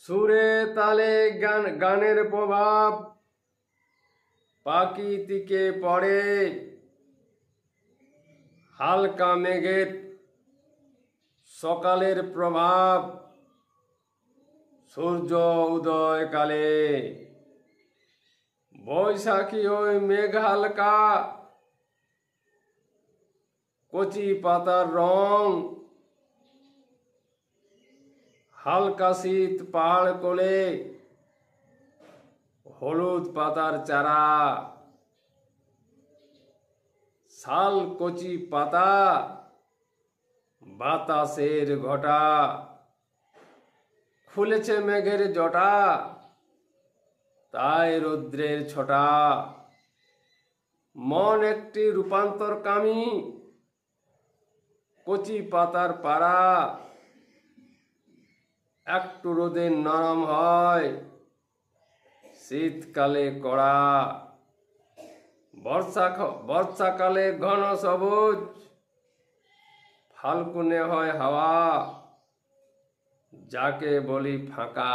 সুরে তালে গানের প্রভাব প্রকৃতিকে পড়ে। হালকা মেঘের সকালের প্রভাব সূর্য উদয়কালে। বৈশাখী ওই মেঘ হালকা, কচি পাতার রং, হালকা শীত পাহাড় কোলে, হলুদ পাতার চারা। শাল কচি পাতা, বাতাসের ঘটা, খুলেছে মেঘের জটা, তাই রৌদ্রের ছটা। মন একটি রূপান্তরকামী, কচি পাতার পাড়া, একটু রোদে নরম হয়, শীতকালে কড়া। বর্ষাকালে ঘন সবুজ, ফাল্গুনে হয় হাওয়া, যাকে বলি ফাঁকা।